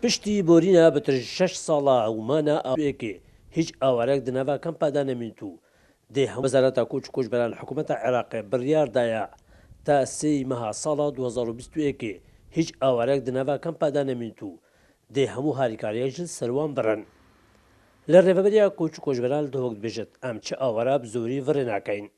پشتی بۆرینە بەتر 6 ساڵە ئەومانە ئاوێکی هیچ ئاوارێک دنەڤە کەم پادا نەمێت و دێ هەموو وەزارەتە کۆچ کۆچبەران حکوومەتە عێراقی بڕیاردایە تا 3 مەها ساڵە 2021 هیچ ئاوارێک دنەڤە کەم پادا نەمێت و دێ هەموو هاریکاریەک سەروان بڕن لە ڕێبەریا کۆچ کۆچبەران دەوەک بێژێت ئەم چ ئاوارە بزۆری ڤڕێ ناکەین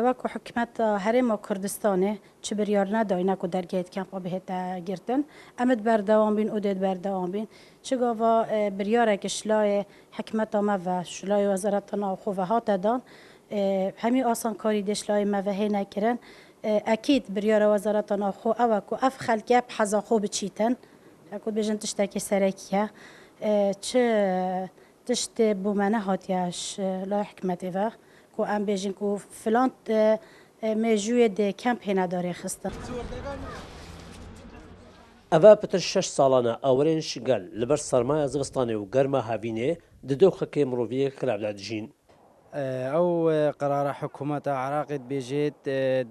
وەکو حکومەت هەرێمە کوردستانê çi biryar nedayîne ku dergehê kempa bihête girtin emet berdewam bîn û dêt berdewam bîn çi gava biryareke şilayê hikmeta me ve şilayê wezareta navxwe ve hate dan hemî asankarî dê şilayê me ve hê nekirin ekîd biryara wezareta navxwe ew e ku ev xelkê heza xwe biçîtin ku bêjin tiştekî serekî ye çi tiştê bû me nehatiye şilaya hikûmetê ve ku em bêjin ku filan mêjûyê dê kemp hêne darê xistin. ئەڤە پتر 6 ساڵانە ئاوەرێن شگەل لەبەر سەرمایە زستانê û germa havînê di dewxekê miroviyê xirabda dijîn. ئەو قرارە حکوومەتە عراقیت بێژێت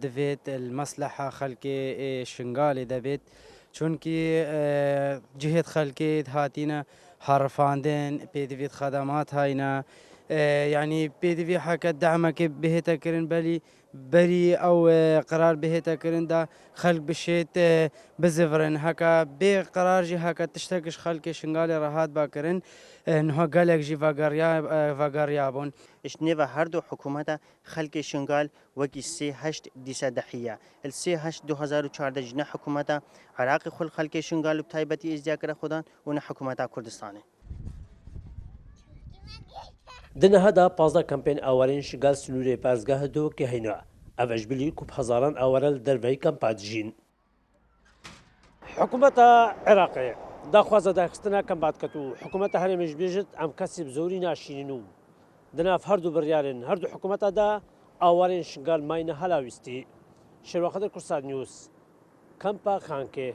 دەبێت المەسلحە خەلکێ شنگالێ دەبێت چونکی جهێت خەلکێت هاتینە هەڕفاندن پێدەوێت خەدەمات هاینە یعنی پێدەوێت حەکە دامەکە بهێتەکردن بەلی بەری ئەو قرار بهێتەکردندا خەلک بشێت بزڤڕن هەکە بێ قرارژی هەکە تشتێکش خەلکی شنگالی ڕەهات باکردن نها gelekjî vegerya bûn. Ji nêva her du hikûmeta xelkê şingal wekî sê heşt dîsa dehiye. Li sê heşt 2014 ji ne hikûmeta Iraqê xwe xelkê şingal û bi taybetî êzdiya kira xwedan û ne hikûmeta Kurdistanê. Di neheda 15 kampên awarên şigal sinûrê perzgeha dewekê heyne ev ji bilî ku hezaran aware li derveyî kempa dijîn. Hikûmeta Iraqê daxwaza daxistina kempa diket û hikûmeta herêmê ji bêjit em kesî bi zorî naşînin û di nav her du biryarên her du hikûmeta de awarên şigal mayne hela wîstî. Şêrwaxedir Kursad News, Kempa Xankê.